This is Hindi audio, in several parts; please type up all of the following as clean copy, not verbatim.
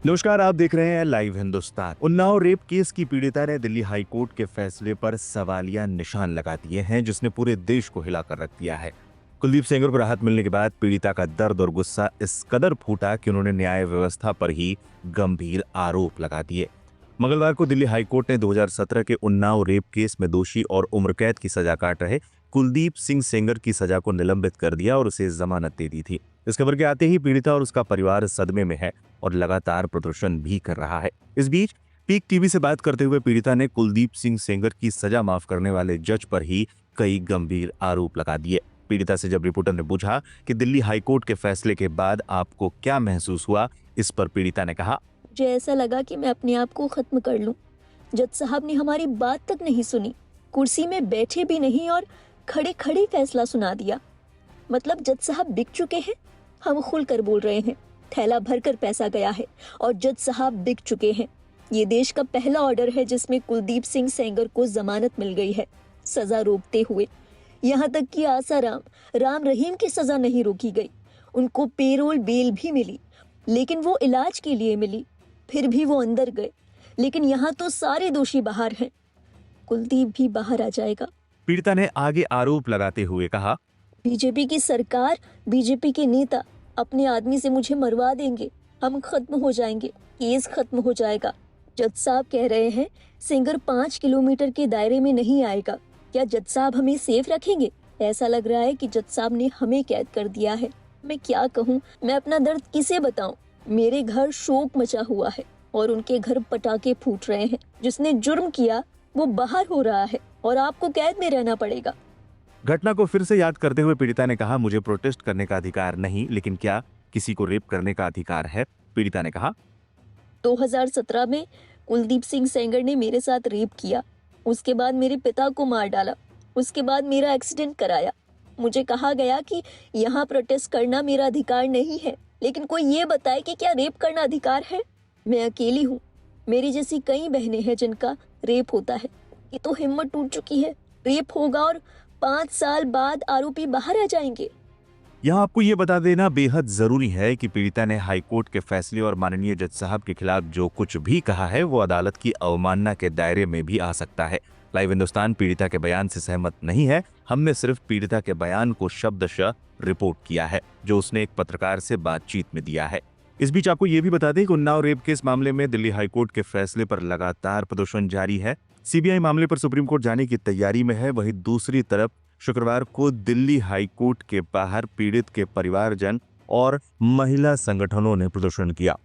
नमस्कार, आप देख रहे हैं live Hindustan. Unnao rape case की पीड़िता ने दिल्ली हाई कोर्ट के फैसले पर सवालिया निशान लगा दिए हैं, जिसने पूरे देश को हिलाकर रख दिया है। कुलदीप सेंगर को राहत मिलने के बाद पीड़िता का दर्द और गुस्सा इस कदर फूटा कि उन्होंने न्याय व्यवस्था पर ही गंभीर आरोप लगा दिए। मंगलवार को दिल्ली हाई कोर्ट ने 2017 के उन्नाव रेप केस में दोषी और उम्र कैद की सजा काट रहे कुलदीप सिंह सेंगर की सजा को निलंबित कर दिया और उसे जमानत दे दी थी। इस खबर के आते ही पीड़िता और उसका परिवार सदमे में है और लगातार प्रदर्शन भी कर रहा है। इस बीच पीक टीवी से बात करते हुए पीड़िता ने कुलदीप सिंह सेंगर की सजा माफ करने वाले जज पर ही कई गंभीर आरोप लगा दिए। पीड़िता से जब रिपोर्टर ने पूछा कि दिल्ली हाईकोर्ट के फैसले के बाद आपको क्या महसूस हुआ, इस पर पीड़िता ने कहा, मुझे ऐसा लगा कि मैं अपने आप को खत्म कर लूं। जज साहब ने हमारी बात तक नहीं सुनी, कुर्सी में बैठे भी नहीं और खड़े खड़े फैसला सुना दिया। मतलब जज साहब बिक चुके हैं। हम खुलकर बोल रहे हैं, थैला भरकर पैसा गया है और जज साहब बिक चुके हैं। ये देश का पहला ऑर्डर है जिसमें कुलदीप सिंह सेंगर को जमानत मिल गई है, सजा रोकते हुए। यहाँ तक कि आसाराम राम रहीम की सजा नहीं रोकी गई, उनको पेरोल बेल भी मिली, लेकिन वो इलाज के लिए मिली। फिर भी वो अंदर गए, लेकिन यहाँ तो सारे दोषी बाहर हैं। कुलदीप भी बाहर आ जाएगा। पीड़िता ने आगे आरोप लगाते हुए कहा, बीजेपी की सरकार, बीजेपी के नेता अपने आदमी से मुझे मरवा देंगे। हम खत्म हो जाएंगे, केस खत्म हो जाएगा। जज साहब कह रहे हैं सेंगर 5 किलोमीटर के दायरे में नहीं आएगा। क्या जज साहब हमें सेफ रखेंगे? ऐसा लग रहा है कि जज साहब ने हमें कैद कर दिया है। मैं क्या कहूँ, मैं अपना दर्द किसे बताऊं? मेरे घर शोक मचा हुआ है और उनके घर पटाखे फूट रहे हैं। जिसने जुर्म किया वो बाहर हो रहा है और आपको कैद में रहना पड़ेगा। घटना को फिर से याद करते हुए पीड़िता ने कहा, मुझे प्रोटेस्ट करने का अधिकार नहीं, लेकिन क्या किसी को रेप करने का अधिकार है? पीड़िता ने कहा, 2017 में कुलदीप सिंह सेंगर ने मेरे साथ रेप किया। उसके बाद मेरे पिता को मार डाला। उसके बाद मेरा एक्सीडेंट कराया। मुझे कहा गया कि यहाँ प्रोटेस्ट करना मेरा अधिकार नहीं है, लेकिन कोई ये बताए कि क्या रेप करना अधिकार है? मैं अकेली हूँ, मेरी जैसी कई बहनें हैं जिनका रेप होता है। ये तो हिम्मत टूट चुकी है। रेप होगा और 5 साल बाद आरोपी बाहर आ जाएंगे। यहाँ आपको ये बता देना बेहद जरूरी है कि पीड़िता ने हाईकोर्ट के फैसले और माननीय जज साहब के खिलाफ जो कुछ भी कहा है वो अदालत की अवमानना के दायरे में भी आ सकता है। लाइव हिंदुस्तान पीड़िता के बयान से सहमत नहीं है। हमने सिर्फ पीड़िता के बयान को शब्दशः रिपोर्ट किया है, जो उसने एक पत्रकार से बातचीत में दिया है। इस बीच आपको ये भी बता दें कि उन्नाव रेप केस मामले में दिल्ली हाईकोर्ट के फैसले पर लगातार प्रदर्शन जारी है। सीबीआई मामले पर सुप्रीम कोर्ट जाने की तैयारी में है। वहीं दूसरी तरफ शुक्रवार को दिल्ली हाई कोर्ट के बाहर पीड़ित के परिवारजन और महिला संगठनों ने प्रदर्शन किया।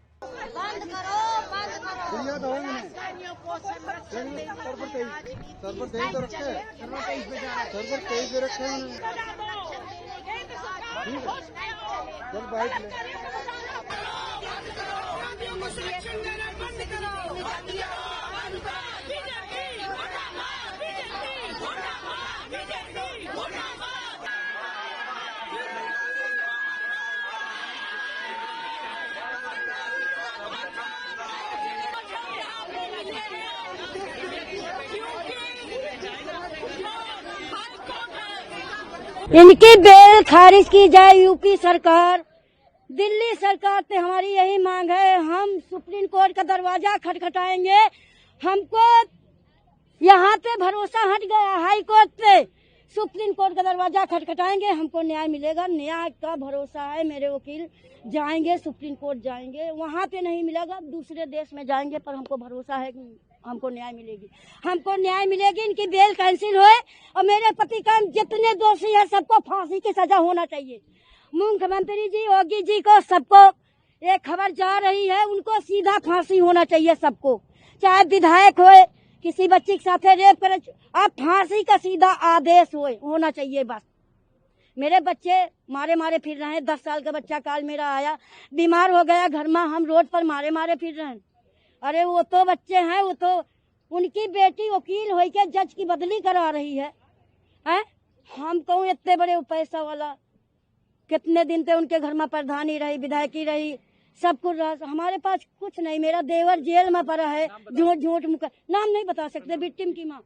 इनकी बेल खारिज की जाए। यूपी सरकार, दिल्ली सरकार से हमारी यही मांग है। हम सुप्रीम कोर्ट का दरवाजा खटखटाएंगे। हमको यहाँ पे भरोसा हट गया, हाई कोर्ट पे। सुप्रीम कोर्ट का दरवाजा खटखटाएंगे, हमको न्याय मिलेगा। न्याय का भरोसा है। मेरे वकील जाएंगे, सुप्रीम कोर्ट जाएंगे, वहाँ पे नहीं मिलेगा, दूसरे देश में जाएंगे, पर हमको भरोसा है कि हमको न्याय मिलेगी। हमको न्याय मिलेगी। इनकी बेल कैंसिल होए और मेरे पति का जितने दोषी है सबको फांसी की सजा होना चाहिए। मुख्यमंत्री जी, योगी जी को, सबको एक खबर जा रही है, उनको सीधा फांसी होना चाहिए सबको। चाहे विधायक होए, किसी बच्ची के साथ रेप करे, अब फांसी का सीधा आदेश होना चाहिए बस। मेरे बच्चे मारे मारे फिर रहे हैं। 10 साल का बच्चा काल मेरा आया, बीमार हो गया घर में, हम रोड पर मारे मारे फिर रहे हैं। अरे वो तो बच्चे हैं, वो तो उनकी बेटी वकील हो के जज की बदली करा रही है। हम कहूँ इतने बड़े पैसा वाला, कितने दिन से उनके घर में प्रधानी रही, विधायकी रही, सब कुछ रहा। हमारे पास कुछ नहीं। मेरा देवर जेल में पड़ा है, झूठ मुकर, नाम नहीं बता सकते, विक्टिम की माँ।